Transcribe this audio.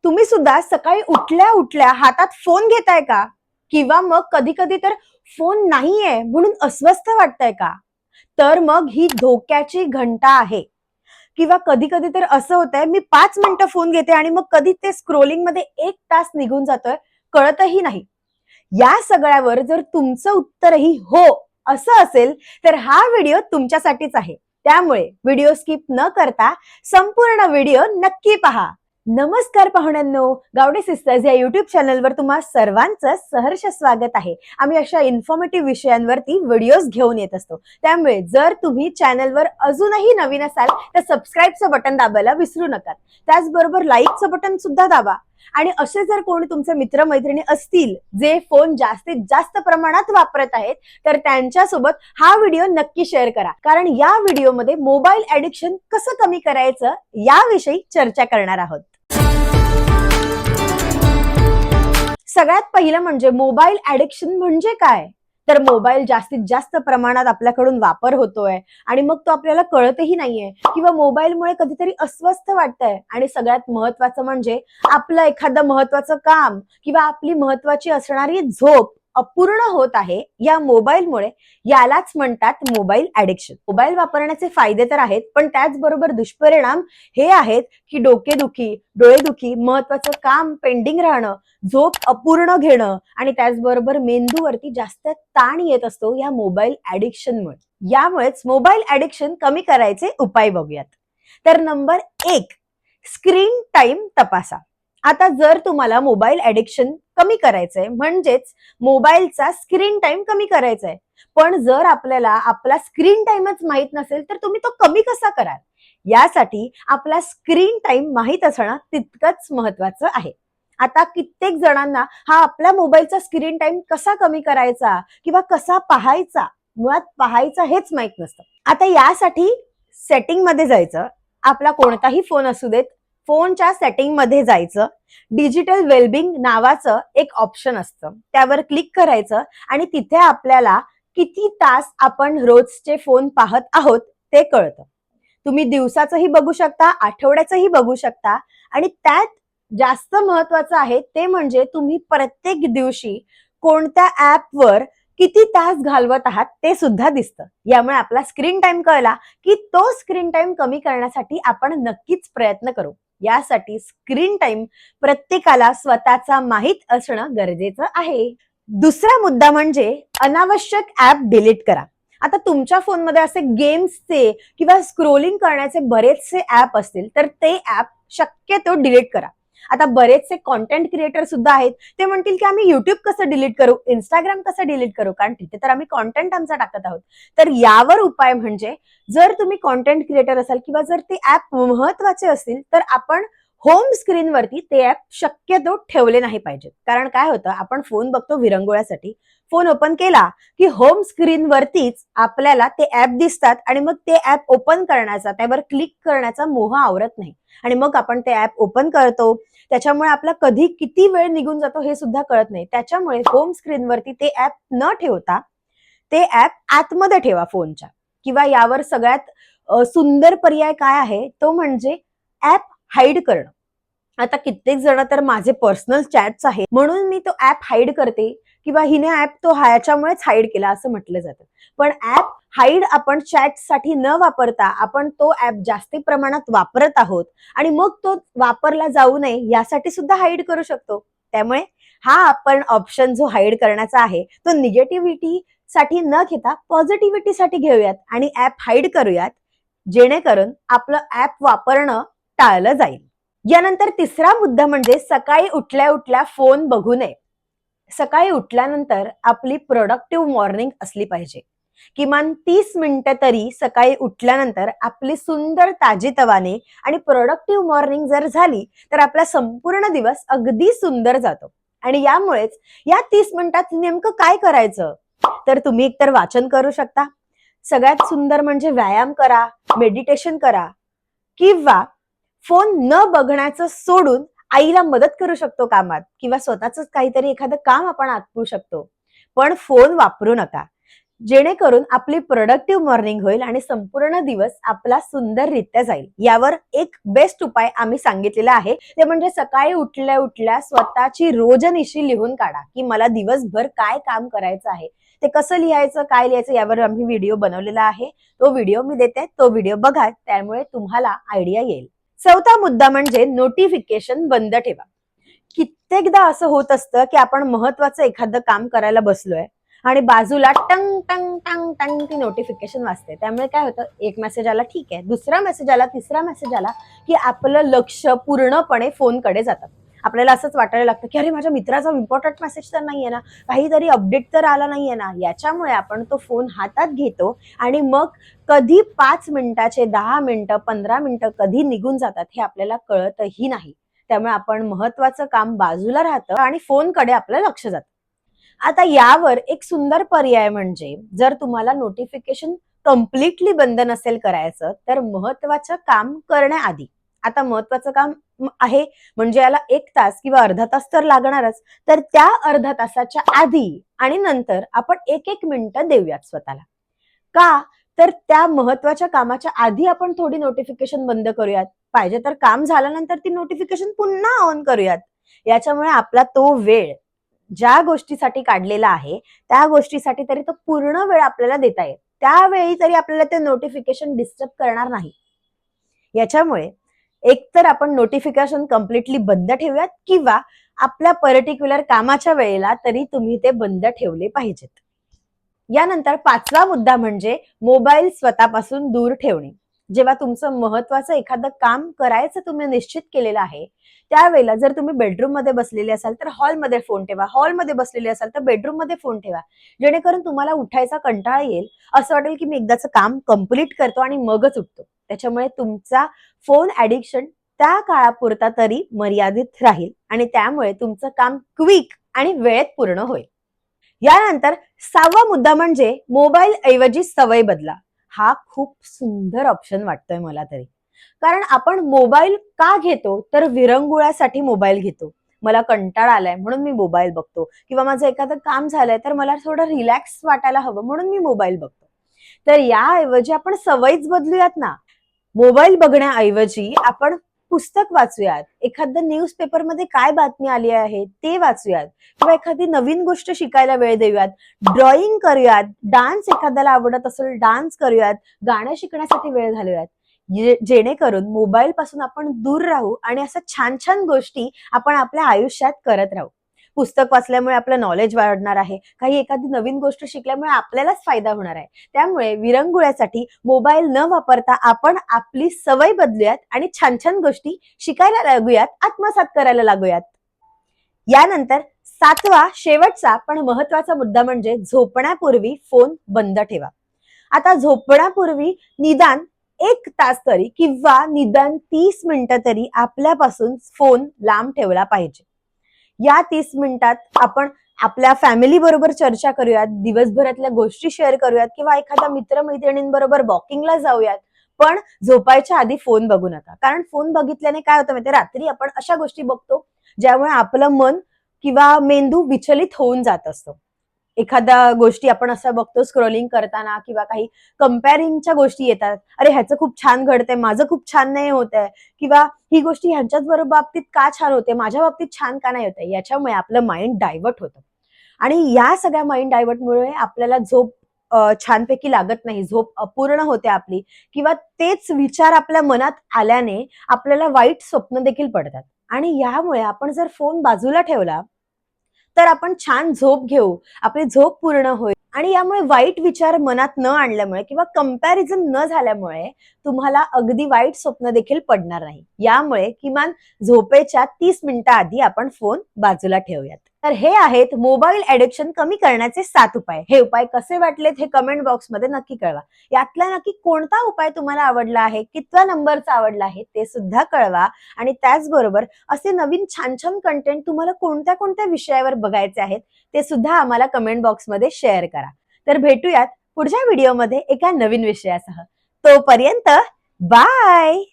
तुम्ही सुद्धा सकाळी उठल्या उठल्या हातात फोन घेताय का? किंवा मग कधी कधी तर फोन नाहीये म्हणून अस्वस्थ वाटतंय का? तर मग ही धोक्याची घंटा आहे. किंवा कधी कधी तर असं होतंय, मी 5 मिनिटं फोन घेते आणि मग कधी ते स्क्रोलिंग मध्ये 1 तास निघून जातोय, कळतही नाही. या सगळ्यावर जर तुमचं उत्तरही हो असं असेल तर हा व्हिडिओ तुमच्यासाठीच आहे. त्यामुळे व्हिडिओ स्किप न करता संपूर्ण व्हिडिओ नक्की पहा. नमस्कार पाहुण्यांनो, गावडे सिस्टर्स या युट्यूब चॅनलवर तुम्हा सर्वांचं सहर्ष स्वागत आहे. आम्ही अशा इन्फॉर्मेटिव्ह विषयांवरती व्हिडिओज घेऊन येत असतो. त्यामुळे जर तुम्ही चॅनलवर अजूनही नवीन असाल तर सबस्क्राईबचं बटन दाबायला विसरू नका. त्याचबरोबर लाईकचं बटन सुद्धा दाबा. आणि असे जर कोणी तुमचे मित्रमैत्रिणी असतील जे फोन जास्तीत जास्त प्रमाणात वापरत आहेत तर त्यांच्यासोबत हा व्हिडिओ नक्की शेअर करा. कारण या व्हिडिओमध्ये मोबाईल ऍडिक्शन कसं कमी करायचं याविषयी चर्चा करणार आहोत. सगळ्यात पहिलं म्हणजे मोबाईल ऍडिक्शन म्हणजे काय? तर मोबाईल जास्तीत जास्त प्रमाणात आपल्याकडून वापर होतोय आणि मग तो आपल्याला कळतही नाहीये, किंवा मोबाईलमुळे कधीतरी अस्वस्थ वाटतंय आणि सगळ्यात महत्वाचं म्हणजे आपलं एखादं महत्वाचं काम किंवा आपली महत्वाची असणारी झोप अपूर्ण होत आहे या मोबाईलमुळे. यालाच म्हणतात मोबाईल ऍडिक्शन. मोबाईल वापरण्याचे फायदे तर आहेत, पण त्याचबरोबर दुष्परिणाम हे आहेत की डोकेदुखी, डोळेदुखी, महत्वाचं काम पेंडिंग राहणं, झोप अपूर्ण घेणं आणि त्याचबरोबर मेंदूवरती जास्त ताण येत असतो या मोबाईल ऍडिक्शनमुळे. यामुळेच मोबाईल ऍडिक्शन कमी करायचे उपाय बघूयात. तर नंबर 1, स्क्रीन टाइम तपासा. आता जर तुम्हाला मोबाईल ऍडिक्शन कमी करायचंय म्हणजेच मोबाईलचा स्क्रीन टाइम कमी करायचाय, पण जर आपल्याला आपला स्क्रीन टाइमच माहित नसेल तर तुम्ही तो कमी कसा कराल? यासाठी आपला स्क्रीन टाइम माहित असणं तितकंच महत्वाचं आहे. आता कित्येक जणांना हा आपल्या मोबाईलचा स्क्रीन टाइम कसा कमी करायचा किंवा कसा पाहायचा, मुळात पाहायचा हेच माहित नसतं. आता यासाठी सेटिंग मध्ये जायचं. आपला कोणताही फोन असू देत, फोनच्या सेटिंग मध्ये जायचं. डिजिटल वेलबिंग नावाचं एक ऑप्शन असतं, त्यावर क्लिक करायचं आणि तिथे आपल्याला किती तास आपण रोजचे फोन पाहत आहोत ते कळतं. तुम्ही दिवसाचंही बघू शकता, आठवड्याचंही बघू शकता. आणि त्यात जास्त महत्वाचं आहे ते म्हणजे तुम्ही प्रत्येक दिवशी कोणत्या ऍपवर किती तास घालवत आहात ते सुद्धा दिसतं. यामुळे आपला स्क्रीन टाइम कळला की तो स्क्रीन टाइम कमी करण्यासाठी आपण नक्कीच प्रयत्न करू. यासाठी स्क्रीन टाइम प्रत्येकाला स्वतःचा माहित असणं गरजेचं आहे. दुसरा मुद्दा म्हणजे अनावश्यक ऍप डिलीट करा. आता तुमच्या फोनमध्ये असे गेम्सचे किंवा स्क्रोलिंग करण्याचे बरेचसे ऍप असतील तर ते ऍप शक्यतो डिलीट करा. आता बरेचसे कॉन्टेंट क्रिएटर सुद्धा आहेत, ते म्हणतील की आम्ही युट्यूब कसं डिलीट करू, इंस्टाग्राम कसं डिलीट करू, कारण तिथे तर आम्ही कॉन्टेंट आमचा टाकत आहोत. तर यावर उपाय म्हणजे जर तुम्ही कॉन्टेंट क्रिएटर असाल किंवा जर ते ऍप महत्वाचे असतील तर आपण होम स्क्रीनवरती ते ऍप शक्यतो ठेवले नाही पाहिजेत. कारण काय होतं, आपण फोन बघतो विरंगुळ्यासाठी, फोन ओपन केला की होम स्क्रीन वरतीच आपल्याला ते ऍप दिसतात आणि मग ते ऍप ओपन करण्याचा, त्यावर क्लिक करण्याचा मोह आवरत नाही आणि मग आपण ते ऍप ओपन करतो. त्याच्यामुळे आपला कधी किती वेळ निघून जातो हे सुद्धा कळत नाही. त्याच्यामुळे होम स्क्रीनवरती ते ऍप न ठेवता ते ऍप आतमध्ये ठेवा फोनच्या. किंवा यावर सगळ्यात सुंदर पर्याय काय आहे तो म्हणजे ऍप हाईड करणं. आता कित्येक जण तर माझे पर्सनल चॅट्स आहे म्हणून मी तो ऍप हाईड करते, किंवा हिने ऍप तो ह्याच्यामुळेच हाईड केला असं म्हटलं जातं. पण ऍप हाईड आपण चॅटसाठी न वापरता आपण तो ऍप जास्ती प्रमाणात वापरत आहोत आणि मग तो वापरला जाऊ नये यासाठी सुद्धा हाईड करू शकतो. त्यामुळे हा आपण ऑप्शन जो हाईड करण्याचा आहे तो निगेटिव्हिटी साठी न घेता पॉझिटिव्हिटीसाठी घेऊयात आणि ऍप हाईड करूयात, जेणेकरून आपलं ऍप वापरणं टाळलं जाईल. यानंतर तिसरा मुद्दा म्हणजे सकाळी उठल्या उठल्या फोन बघू नये. सकाळी उठल्यानंतर आपली प्रोडक्टिव्ह मॉर्निंग असली पाहिजे. किमान 30 मिनिटं तरी सकाळी उठल्यानंतर आपली सुंदर ताजीतवाने आणि प्रोडक्टिव्ह मॉर्निंग जर झाली तर आपला संपूर्ण दिवस अगदी सुंदर जातो. आणि यामुळेच या 30 मिनिटात नेमकं काय करायचं, तर तुम्ही एकतर वाचन करू शकता, सगळ्यात सुंदर म्हणजे व्यायाम करा, मेडिटेशन करा, किंवा फोन न बघण्याचं सोडून आईला मदत करू शकतो कामात, किंवा स्वतःच काहीतरी एखादं काम आपण आटपू शकतो. पण फोन वापरू नका. जेणेकरून आपली प्रोडक्टिव्ह मॉर्निंग होईल आणि संपूर्ण दिवस आपला सुंदररित्या जाईल. यावर एक बेस्ट उपाय आम्ही सांगितलेला आहे, ते म्हणजे सकाळी उठल्या उठल्या स्वतःची रोजनिशी लिहून काढा, की मला दिवसभर काय काम करायचं आहे. ते कसं लिहायचं, काय लिहायचं यावर आम्ही व्हिडिओ बनवलेला आहे. तो व्हिडिओ मी देते, तो व्हिडिओ बघा, त्यामुळे तुम्हाला आयडिया येईल. चौथा मुद्दा म्हणजे नोटिफिकेशन बंद ठेवा. कित्येकदा असं होत असतं की आपण महत्वाचं एखादं काम करायला बसलोय आणि बाजूला टंग टंग टंग टंग ती नोटिफिकेशन वाजते. त्यामुळे काय होतं, एक मेसेज आला ठीक आहे, दुसरा मेसेज आला, तिसरा मेसेज आला की आपलं लक्ष पूर्णपणे फोनकडे जातं. आपल्याला असंच वाटायला लागतं की अरे माझ्या मित्राचा इम्पॉर्टंट मेसेज तर नाहीये ना, काहीतरी अपडेट तर आला नाहीये ना. याच्यामुळे आपण तो फोन हातात घेतो आणि मग कधी 5 मिनिटाचे 10 मिनिटं 15 मिनिटं कधी निघून जातात हे आपल्याला कळतही नाही. त्यामुळे आपण महत्वाचं काम बाजूला राहतं आणि फोनकडे आपलं लक्ष जातं. आता यावर एक सुंदर पर्याय म्हणजे जर तुम्हाला नोटिफिकेशन कम्प्लिटली बंद नसेल करायचं, तर महत्वाचं काम करण्याआधी, आता महत्वाचं काम आहे म्हणजे याला 1 तास किंवा अर्धा तास तर लागणारच, तर त्या अर्धा तासाच्या आधी आणि नंतर आपण 1-1 मिनिटं देऊयात स्वतःला. का? तर त्या महत्वाच्या कामाच्या आधी आपण थोडी नोटिफिकेशन बंद करूयात. पाहिजे तर काम झाल्यानंतर ती नोटिफिकेशन पुन्हा ऑन करूयात. याच्यामुळे आपला तो वेळ ज्या गोष्टीसाठी काढलेला आहे, त्या गोष्टीसाठी तरी तो पूर्ण वेळ आपल्याला देता येईल. त्यावेळी तरी आपल्याला ते नोटिफिकेशन डिस्टर्ब करणार नाही. याच्यामुळे एकतर आपण नोटिफिकेशन कम्प्लिटली बंद ठेवूयात किंवा आपल्या पर्टिक्युलर कामाच्या वेळेला तरी तुम्ही ते बंद ठेवले पाहिजेत. यानंतर 5वा मुद्दा म्हणजे मोबाईल स्वतःपासून दूर ठेवणे. जेव्हा तुमचं महत्वाचं एखादं काम करायचं तुम्ही निश्चित केलेलं आहे, त्यावेळेला जर तुम्ही बेडरूम मध्ये बसलेले असाल तर हॉलमध्ये फोन ठेवा, हॉलमध्ये बसलेले असाल तर बेडरूम मध्ये फोन ठेवा. जेणेकरून तुम्हाला उठायचा कंटाळा येईल, असं वाटेल की मी एकदाचं काम कम्प्लीट करतो आणि मगच उठतो. त्याच्यामुळे तुमचा फोन ऍडिक्शन त्या काळापुरता तरी मर्यादित राहील आणि त्यामुळे तुमचं काम क्विक आणि वेळेत पूर्ण होईल. यानंतर 6वा मुद्दा म्हणजे मोबाईल ऐवजी सवय बदला. हा खूप सुंदर ऑप्शन वाटतोय मला तरी. कारण आपण मोबाईल का घेतो, तर विरंगुळ्यासाठी मोबाईल घेतो. मला कंटाळा आलाय म्हणून मी मोबाईल बघतो किंवा माझं एखादं काम झालंय तर मला थोडं रिलॅक्स वाटायला हवं म्हणून मी मोबाईल बघतो. तर याऐवजी आपण सवयच बदलूयात ना. मोबाईल बघण्याऐवजी आपण पुस्तक वाचूयात, एखादं न्यूजपेपरमध्ये काय बातमी आली आहे ते वाचूयात किंवा एखादी नवीन गोष्ट शिकायला वेळ देऊयात, ड्रॉइंग करूयात, डान्स एखाद्याला आवडत असेल डान्स करूयात, गाणं शिकण्यासाठी वेळ घालूयात. जेणेकरून मोबाईल पासून आपण दूर राहू आणि असं छान छान गोष्टी आपण आपल्या आयुष्यात करत राहू. पुस्तक वाचल्यामुळे आपलं नॉलेज वाढणार आहे, काही एखादी नवीन गोष्ट शिकल्यामुळे आपल्यालाच फायदा होणार आहे. त्यामुळे विरंगुळ्यासाठी मोबाईल न वापरता आपण आपली सवय बदलूयात आणि छान छान गोष्टी शिकायला लागूयात, आत्मसात करायला लागूयात. यानंतर 7वा शेवटचा पण महत्वाचा मुद्दा म्हणजे झोपण्यापूर्वी फोन बंद ठेवा. आता झोपण्यापूर्वी निदान 1 तास तरी किंवा निदान 30 मिनिटं तरी आपल्यापासून फोन लांब ठेवला पाहिजे. या 30 मिनिटात आपण आपल्या फॅमिली बरोबर चर्चा करूयात, दिवसभरातल्या गोष्टी शेअर करूयात किंवा एखाद्या मित्रमैत्रिणींबरोबर वॉकिंगला जाऊयात. पण झोपायच्या आधी फोन बघू नका. कारण फोन बघितल्याने काय होतं माहितीये, रात्री आपण अशा गोष्टी बघतो ज्यामुळे आपलं मन किंवा मेंदू विचलित होऊन जात असतो. एखाद्या गोष्टी आपण असं बघतो स्क्रोलिंग करताना किंवा काही कंपॅरिंगच्या गोष्टी येतात. अरे ह्याचं खूप छान घडतंय, माझं खूप छान नाही होत आहे किंवा ही गोष्टी ह्यांच्याच बरोबर बाबतीत का छान होते, माझ्या बाबतीत छान का नाही होते. याच्यामुळे आपलं माइंड डायव्हर्ट होतं आणि या सगळ्या माइंड डायव्हर्टमुळे आपल्याला झोप छानपैकी लागत नाही, झोप अपूर्ण होते आपली किंवा तेच विचार आपल्या मनात आल्याने आपल्याला वाईट स्वप्न देखील पडतात. आणि यामुळे आपण जर फोन बाजूला ठेवला तर आपण छान झोप घेऊ, आपली झोप पूर्ण होईल आणि यामुळे वाईट विचार मनात न आणल्यामुळे किंवा कंपॅरिझन न झाल्यामुळे तुम्हाला अगदी वाईट स्वप्न देखील पडणार नाही. यामुळे किमान झोपेच्या 30 मिनिटं आधी आपण फोन बाजूला ठेवूयात. तर हे आहेत मोबाईल ऍडिक्शन कमी करण्याचे 7 उपाय. हे उपाय कसे वाटलेत हे कमेंट बॉक्समध्ये नक्की कळवा. यातला नक्की कोणता उपाय तुम्हाला आवडला आहे, कितव्या नंबरचा आवडला आहे ते सुद्धा कळवा आणि त्याचबरोबर असे नवीन छान छान कंटेंट तुम्हाला कोणत्या कोणत्या विषयावर बघायचे आहेत ते सुद्धा आम्हाला कमेंट बॉक्समध्ये शेअर करा. तर भेटूयात पुढच्या व्हिडिओमध्ये एका नवीन विषयासह. तोपर्यंत बाय.